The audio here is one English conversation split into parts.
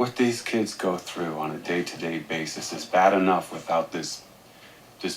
What these kids go through on a day-to-day basis is bad enough without this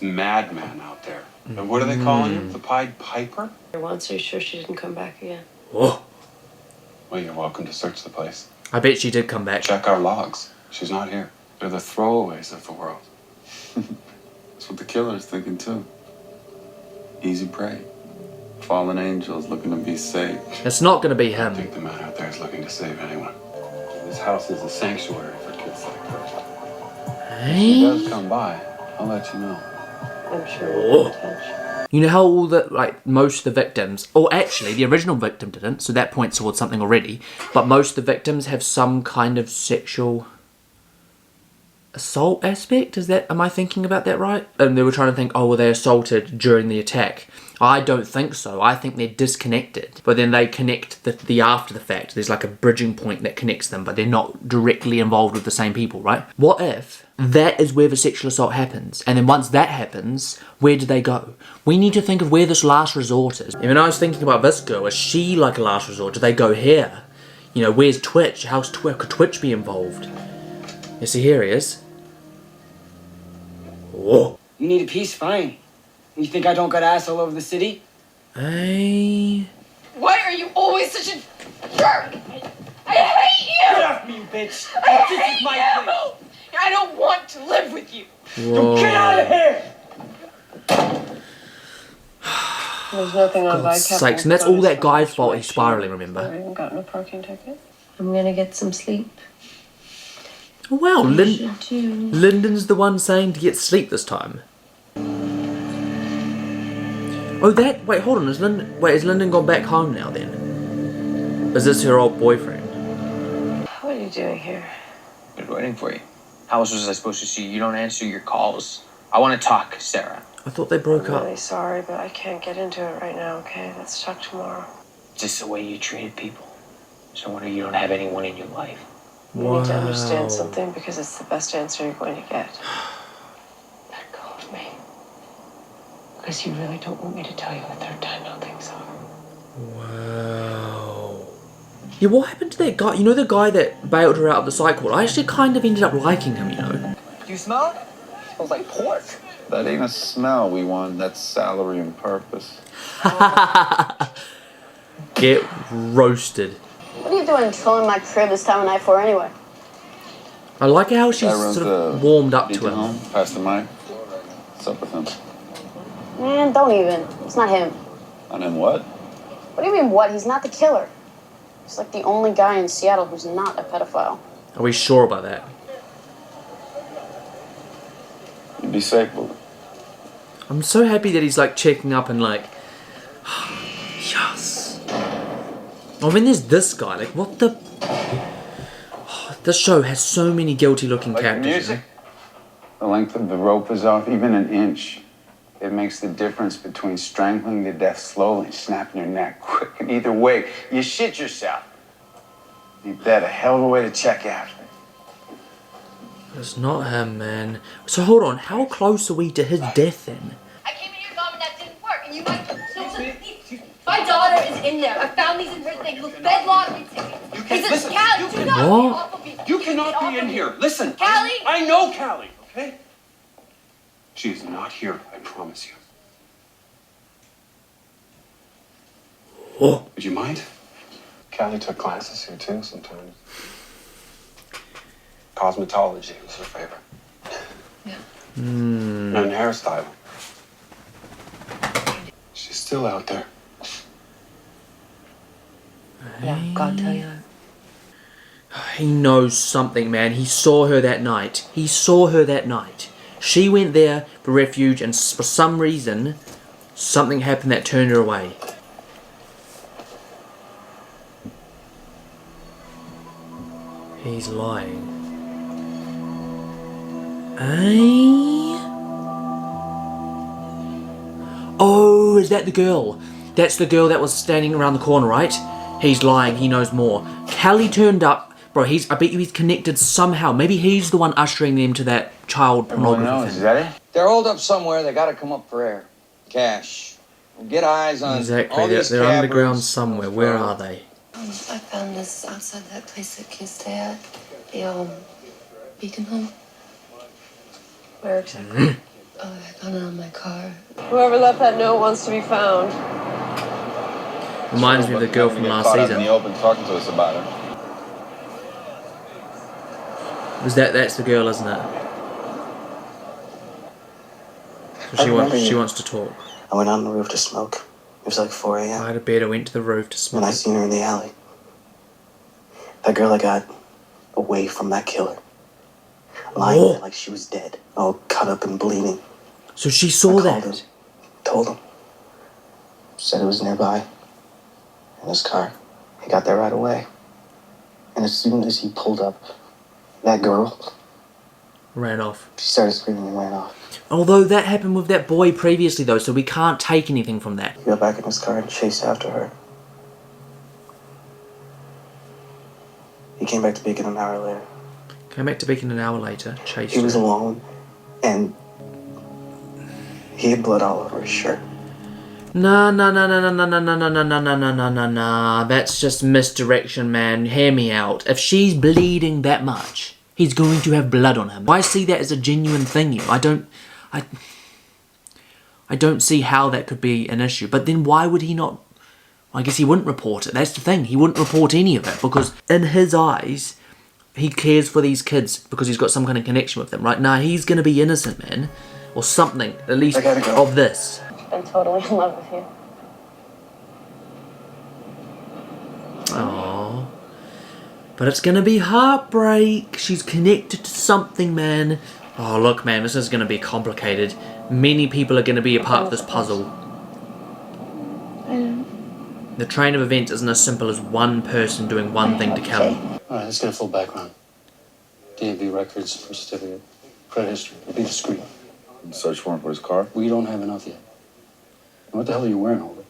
madman out there. And what are they calling him? The Pied Piper? Once, are you sure she didn't come back again? Oh. Well, you're welcome to search the place. I bet she did come back. Check our logs. She's not here. They're the throwaways of the world. That's what the killer's thinking, too. Easy prey. Fallen angels looking to be saved. It's not going to be him. I think the man out there is looking to save anyone. This house is a sanctuary for kids like her. If he does come by, I'll let you know. I'm sure we'll be in touch. You know how all the, like, most of the victims, or actually the original victim didn't, so that points towards something already, but most of the victims have some kind of sexual assault aspect? Am I thinking about that right? And they were trying to think, oh, were they assaulted during the attack? I don't think so. I think they're disconnected. But then they connect the after the fact. There's like a bridging point that connects them, but they're not directly involved with the same people, right? What if that is where the sexual assault happens? And then once that happens, where do they go? We need to think of where this last resort is. And when I was thinking about this girl, is she like a last resort? Do they go here? You know, where's Twitch? Could Twitch be involved? You see, here he is. Whoa. You need a piece? Fine. You think I don't got ass all over the city? Hey. Why are you always such a jerk? I hate you! Get off me, you bitch! I hate you! I don't want to live with you! Whoa. Get out of here! There's nothing on my Sakes, and that's all that guy's fault. He's spiraling, remember? I haven't gotten a parking ticket. I'm gonna get some sleep. Oh, wow, You should too. Lyndon's the one saying to get sleep this time. Oh, wait, hold on, has Lyndon gone back home now then? Is this her old boyfriend? What are you doing here? Been waiting for you. How else was I supposed to see you? You don't answer your calls. I want to talk, Sarah. I thought they broke I'm up. really sorry, but I can't get into it right now, okay? Let's talk tomorrow. Just the way you treated people. So wonder you don't have anyone in your life. You need to understand something because it's the best answer you're going to get. Let go of me. Because you really don't want me to tell you a third time how things are. Wow. Yeah, what happened to that guy? You know the guy that bailed her out of the cycle? I actually kind of ended up liking him, you know. Do you smell it? Smells like pork. That ain't a smell we want. That's salary and purpose. Get roasted. What are you doing chilling in my crib this time of night for anyway? I like how she's sort of warmed up to him. Home, Pastor Mike. What's up with him? Man, don't even. It's not him. And then what? What do you mean what? He's not the killer. He's like the only guy in Seattle who's not a pedophile. Are we sure about that? You be safe, boo. I'm so happy that he's like checking up and like, yes. I mean, there's this guy. Like, what the? Oh, this show has so many guilty-looking characters. Music. The length of the rope is off even an inch. It makes the difference between strangling to death slowly and snapping your neck quick. And either way, you shit yourself. Ain't that a hell of a way to check out? It's not him, man. So hold on, how close are we to his death then? I came in your mom and that didn't work, and you might My daughter is in there. I found these in her thing. Look, bed lottery tickets. You can't Listen, listen. Callie, You do can- not What? get off of me. You Get cannot off be in of me. here. Listen. Callie? I know Callie, okay? She is not here, I promise you. Oh. Would you mind? Callie took classes here too sometimes. Cosmetology was her favorite. Yeah. And hairstyle. She's still out there. Yeah, God tell you that. He knows something, man. He saw her that night. He saw her that night. She went there for refuge, and for some reason, something happened that turned her away. He's lying. Oh, is that the girl? That's the girl that was standing around the corner, right? He's lying, he knows more. Callie turned up. Bro, I bet you he's connected somehow. Maybe he's the one ushering them to that child pornography thing. Is that it? They're holed up somewhere. They gotta come up for air. Cash. Get eyes on Exactly, all these they're underground cabbers. somewhere. Where are they? I found this outside that place that kids stay at. The beacon home. Where exactly? Oh, I got it on my car. Whoever left that note wants to be found. Reminds me of the girl from last In the season. open talking to us about her. That's the girl, isn't it? So she wants to talk. I went out on the roof to smoke. It was like 4 I a.m. had a bed, I went to the roof to smoke. and I seen her in the alley. That girl I got away from that killer. Lying there like she was dead, all cut up and bleeding. So she saw I called that. him, told him. Said it was nearby. In his car. He got there right away. And as soon as he pulled up, that girl, Ran off. she started screaming and ran off. Although that happened with that boy previously though, so we can't take anything from that. He got back in his car and chased after her. He came back to Beacon an hour later. Came back to Beacon an hour later, chased He was her. alone, and he had blood all over his shirt. Nah. That's just misdirection, man. Hear me out. If she's bleeding that much, he's going to have blood on him. I see that as a genuine thing. I don't see how that could be an issue. But then why would he not? I guess he wouldn't report it. That's the thing. He wouldn't report any of it because in his eyes, he cares for these kids because he's got some kind of connection with them, right? Nah, he's going to be innocent, man. Or something, at least, I gotta go. of this. I'm totally in love with you. Aww. But it's gonna be heartbreak. She's connected to something, man. Oh, look, man, this is gonna be complicated. Many people are gonna be a part of this puzzle. I know. The train of events isn't as simple as one person doing one thing to Kelly. Alright, let's get a full background. DMV records, birth certificate, credit history. Be discreet. Search warrant for his car. We don't have enough yet. What the hell are you wearing, Holder?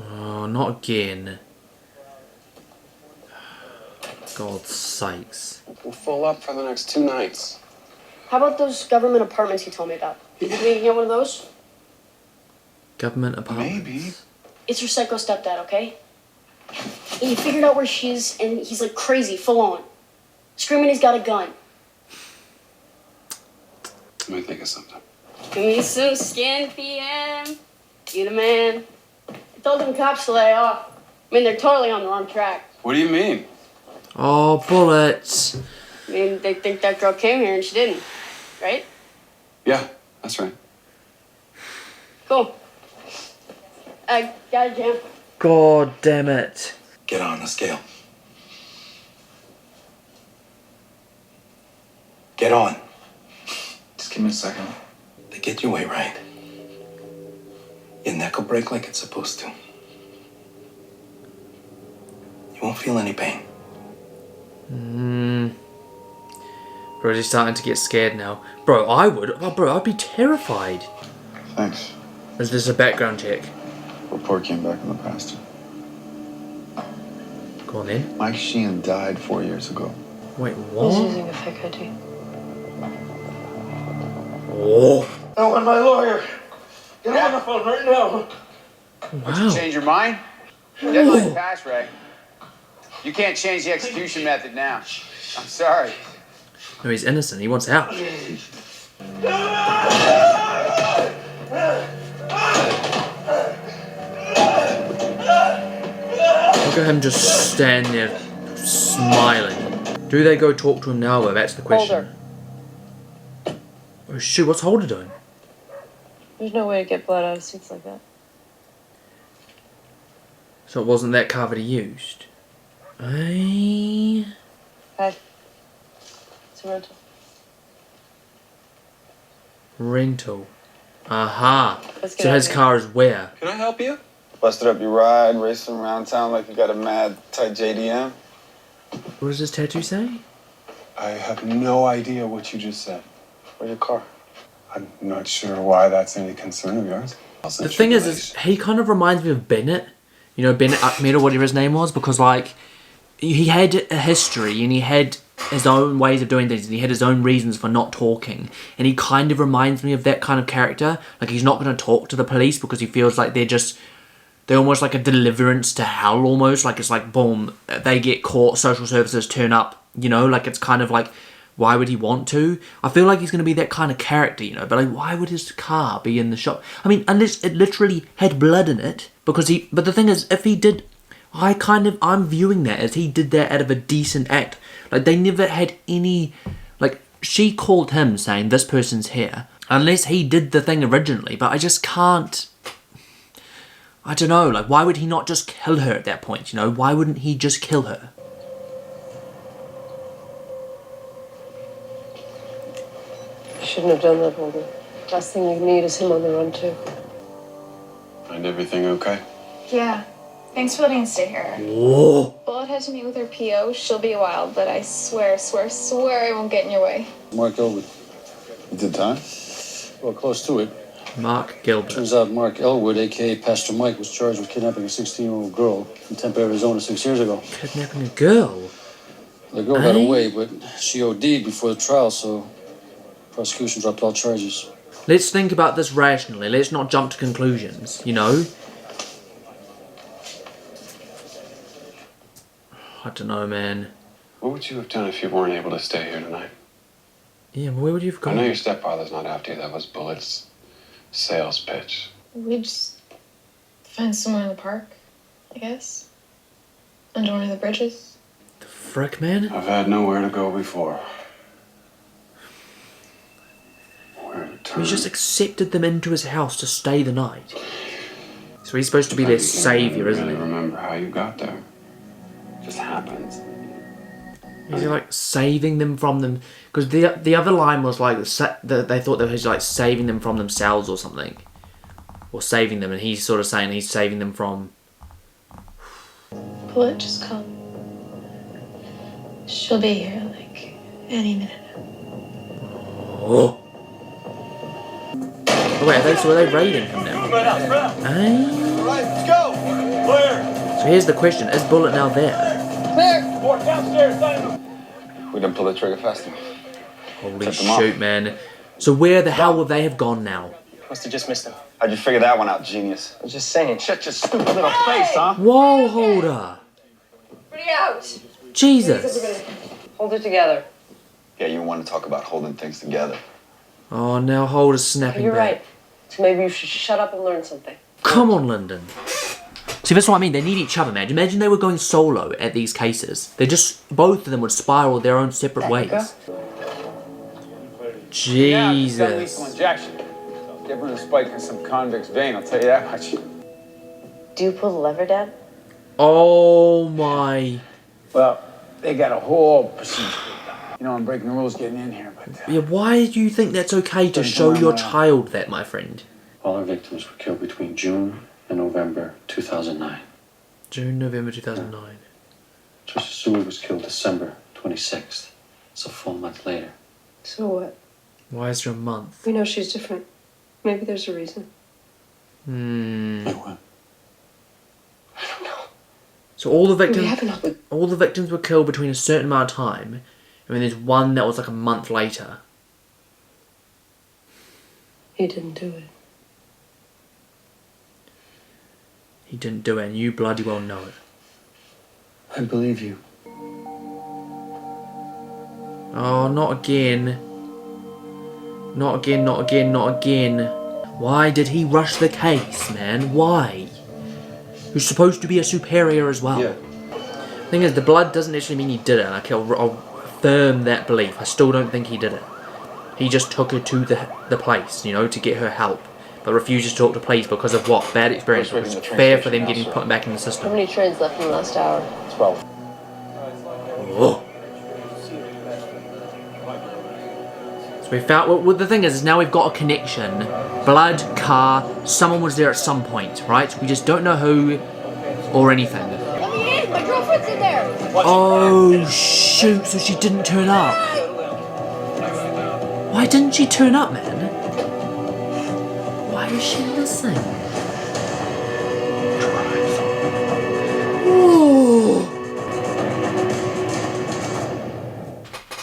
Oh, not again. God's sakes. We're full up for the next 2 nights. How about those government apartments you told me about? You think we can get one of those? Government apartments. Maybe. It's her psycho stepdad, okay? And he figured out where she is, and he's like crazy, full on. Screaming he's got a gun. Let me think of something. Give me some skin, PM. You the man. I told them cops to lay off. I mean, they're totally on the wrong track. What do you mean? Oh, bullets. I mean, they think that girl came here and she didn't, right? Yeah, that's right. Cool. I got a jam. God damn it. Get on the scale. Get on. Just give me a second. They get your weight right. Your neck will break like it's supposed to. You won't feel any pain. Bro, he's starting to get scared now. Bro, I would. Oh, bro, I'd be terrified. Thanks. Is this a background check? Report came back from the pastor. Go on then. Mike Sheehan died 4 years ago. Wait, He's what? using a fake ID. Oh. I want my lawyer. Get on the phone right now. Wow. Change your mind? Deadline passed, Ray. You can't change the execution method now. I'm sorry. No, he's innocent. He wants out. Look at him just stand there smiling. Do they go talk to him now, though? That's the question. Holder. Oh, shoot. What's Holder doing? There's no way to get blood out of suits like that. So it wasn't that car that he used. Hey. It's a rental. Rental. Aha. Let's get So out his of here. car is where? Can I help you? Busted up your ride, racing around town like you got a mad tight JDM. What does his tattoo say? I have no idea what you just said. Where's your car? I'm not sure why that's any concern of yours. The thing is he kind of reminds me of Bennett. You know, Bennett Ahmed or whatever his name was, because like he had a history and he had his own ways of doing things and he had his own reasons for not talking, and he kind of reminds me of that kind of character. Like he's not going to talk to the police because he feels like they're almost like a deliverance to hell almost. Like it's like boom, they get caught, social services turn up, You know, like it's kind of like, why would he want to? I feel like he's going to be that kind of character, you know, but like, why would his car be in the shop? I mean, unless it literally had blood in it, because but the thing is, if he did, I'm viewing that as he did that out of a decent act. Like, they never had any, like, she called him saying, this person's here, unless he did the thing originally, but I just can't, I don't know, like, why would he not just kill her at that point, you know? Why wouldn't he just kill her? You shouldn't have done that, Holden. Last thing you need is him on the run, too. Find everything okay? Yeah. Thanks for letting us stay here. Whoa. Bullet had to meet with her PO. She'll be a while, but I swear I won't get in your way. Mark Elwood. You did time? Well, close to it. Mark Gilbert. Turns out Mark Elwood, a.k.a. Pastor Mike, was charged with kidnapping a 16-year-old girl in Tempe, Arizona 6 years ago. Kidnapping a girl? The girl got away, but she OD'd before the trial, so prosecution dropped all charges. Let's think about this rationally. Let's not jump to conclusions, you know? I don't know, man. What would you have done if you weren't able to stay here tonight? Yeah, where would you have I gone? know your stepfather's not after you. That was Bullet's sales pitch. We'd just find somewhere in the park, I guess. Under one of the bridges. The frick, man? I've had nowhere to go before. Where to turn? He just accepted them into his house to stay the night. So he's supposed to be their savior, isn't he? I remember how you got there. It just happens. Is he like saving them from them? Because the other line was like they thought that he was like saving them from themselves or something, or saving them, and he's sort of saying he's saving them from. Bullet, just come. She'll be here, like, any minute. Oh. Oh wait, are they raiding him now? Let's go. Clear. So here's the question: is Bullet now there? Clear. More downstairs. We didn't pull the trigger fast enough. Holy shoot, man! So where the hell would they have gone now? Must have just missed him. How'd you figure that one out, genius? I'm just saying. Shut your stupid little face, huh? Whoa, Holder! Pretty out. Jesus! Hold it together. Yeah, you want to talk about holding things together. Oh, now Holder's snapping You're back. right. So maybe you should shut up and learn something. Come on, Lyndon. See, that's what I mean. They need each other, man. Imagine they were going solo at these cases. They just, both of them would spiral their own separate ways. Jesus. Yeah, lethal injection. Different than spiking some convict's vein, I'll tell you that much. Do you pull the lever, Dad? Oh my. Well, they got a whole procedure. You know, I'm breaking the rules getting in here, but... Yeah, why do you think that's okay to show your child that, my friend? All our victims were killed between June and November 2009. June, November 2009. Trisha Stewart was killed December 26th. It's a full month later. So what? Why is there a month? We know she's different. Maybe there's a reason. Like what? So all the We haven't victims, all the victims were killed between a certain amount of time, and then there's one that was like a month later. He didn't do it. He didn't do it, and you bloody well know it. I believe you. Oh, not again. Not again, not again, not again. Why did he rush the case, man? Why? Who's supposed to be a superior as well. Yeah. Thing is, the blood doesn't actually mean he did it. I'll affirm that belief. I still don't think he did it. He just took her to the place, you know, to get her help. But refuses to talk to police because of what? Bad experience. It was fair for them getting put back in the How system. many trains left in the last hour? 12. Oh. So we found, well, the thing is now we've got a connection. Blood, car, someone was there at some point, right? We just don't know who or anything. Let me in! My girlfriend's in there! Oh shoot, so she didn't turn up. Why didn't she turn up, man? Why is she missing? Ooh.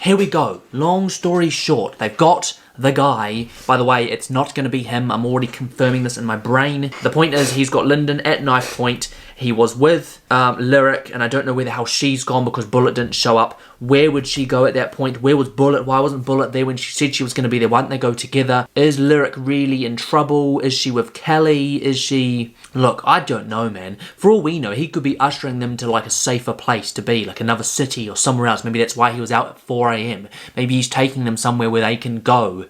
Here we go. Long story short, they've got the guy. By the way, it's not going to be him. I'm already confirming this in my brain. The point is, he's got Lyndon at knife point. He was with Lyric, and I don't know where the hell she's gone because Bullet didn't show up. Where would she go at that point? Where was Bullet? Why wasn't Bullet there when she said she was going to be there? Why didn't they go together? Is Lyric really in trouble? Is she with Kelly? Is she... Look, I don't know, man. For all we know, he could be ushering them to like a safer place to be, like another city or somewhere else. Maybe that's why he was out at 4 AM. Maybe he's taking them somewhere where they can go.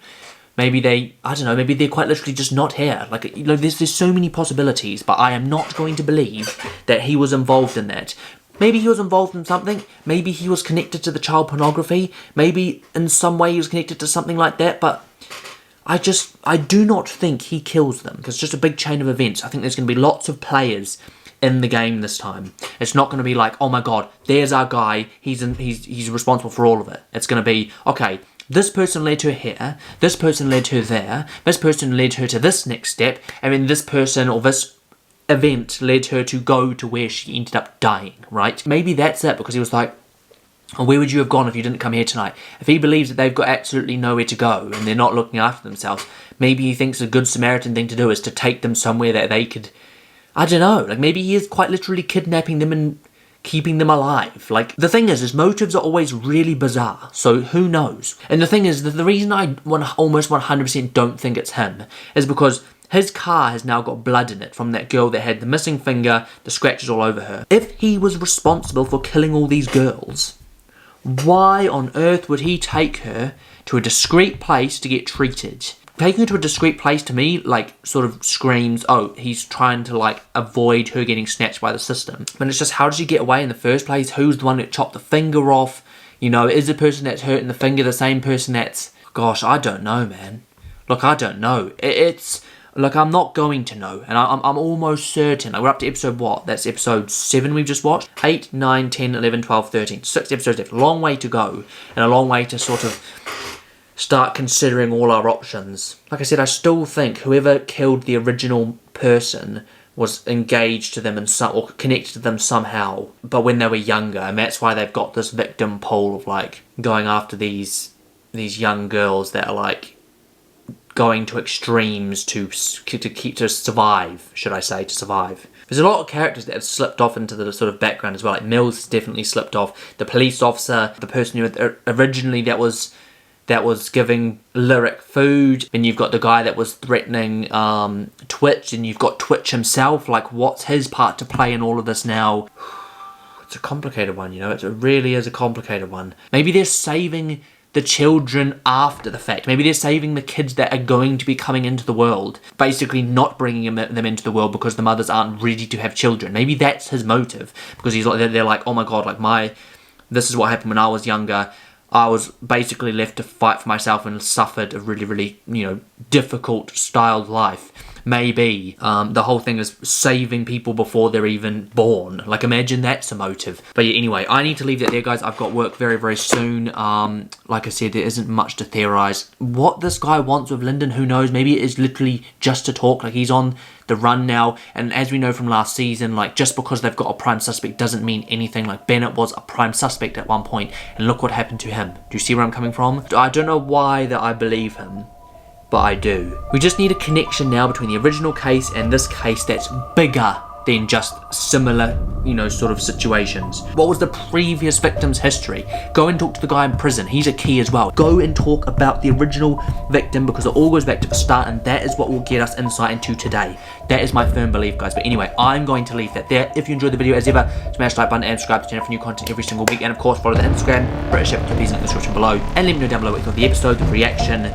Maybe they, I don't know, maybe they're quite literally just not here. Like, you know, there's so many possibilities, but I am not going to believe that he was involved in that. Maybe he was involved in something. Maybe he was connected to the child pornography. Maybe in some way he was connected to something like that, but I do not think he kills them, because it's just a big chain of events. I think there's going to be lots of players in the game this time. It's not going to be like, oh my god, there's our guy, he's responsible for all of it. It's going to be, okay, this person led her here, this person led her there, this person led her to this next step, and then this person or this event led her to go to where she ended up dying, right? Maybe that's it, because he was like, oh, where would you have gone if you didn't come here tonight? If he believes that they've got absolutely nowhere to go and they're not looking after themselves, maybe he thinks a good Samaritan thing to do is to take them somewhere that they could, I don't know, like maybe he is quite literally kidnapping them and keeping them alive. Like, the thing is his motives are always really bizarre, so who knows? And the thing is that the reason I almost 100% don't think it's him is because his car has now got blood in it from that girl that had the missing finger, the scratches all over her. If he was responsible for killing all these girls, why on earth would he take her to a discreet place to get treated? Taking her to a discreet place to me, like, sort of screams, oh, he's trying to, like, avoid her getting snatched by the system. But it's just, how did she get away in the first place? Who's the one that chopped the finger off? You know, is the person that's hurting the finger the same person that's... Gosh, I don't know, man. Look, I don't know. It's... Look, I'm not going to know, and I'm almost certain. Like, we're up to episode what? That's episode 7 we've just watched? 8, 9, 10, 11, 12, 13. 6 episodes left. A long way to go, and a long way to sort of start considering all our options. Like I said, I still think whoever killed the original person was engaged to them in some, or connected to them somehow, but when they were younger, and that's why they've got this victim pool of, like, going after these young girls that are, like, going to extremes to survive, should I say, to survive. There's a lot of characters that have slipped off into the sort of background as well. Like Mills has definitely slipped off. The police officer, the person who originally that was giving Lyric food, and you've got the guy that was threatening Twitch, and you've got Twitch himself. Like, what's his part to play in all of this now? It's a complicated one, you know. It really is a complicated one. Maybe they're saving the children after the fact. Maybe they're saving the kids that are going to be coming into the world, basically not bringing them into the world because the mothers aren't ready to have children. Maybe that's his motive, because he's like, they're like, oh my god, like this is what happened when I was younger. I was basically left to fight for myself and suffered a really, really, you know, difficult styled life. Maybe the whole thing is saving people before they're even born. Like, imagine that's a motive. But yeah, anyway, I need to leave that there, guys. I've got work very, very soon. Like I said, there isn't much to theorize. What this guy wants with Lyndon, who knows? Maybe it is literally just to talk. Like, he's on the run now, and as we know from last season, like, just because they've got a prime suspect doesn't mean anything. Like, Bennett was a prime suspect at one point, and look what happened to him. Do you see where I'm coming from? I don't know why that I believe him, but I do. We just need a connection now between the original case and this case that's bigger than just similar, you know, sort of situations. What was the previous victim's history? Go and talk to the guy in prison. He's a key as well. Go and talk about the original victim, because it all goes back to the start, and that is what will get us insight into today. That is my firm belief, guys. But anyway, I'm going to leave that there. If you enjoyed the video, as ever, smash the like button and subscribe to the channel for new content every single week. And of course, follow the Instagram, British Chap, in the description below. And let me know down below what you thought of the episode, the reaction,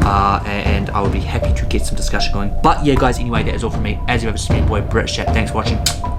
and I will be happy to get some discussion going. But yeah, guys, anyway, that is all from me. As ever, this is me, boy, British Chap. Thanks for watching.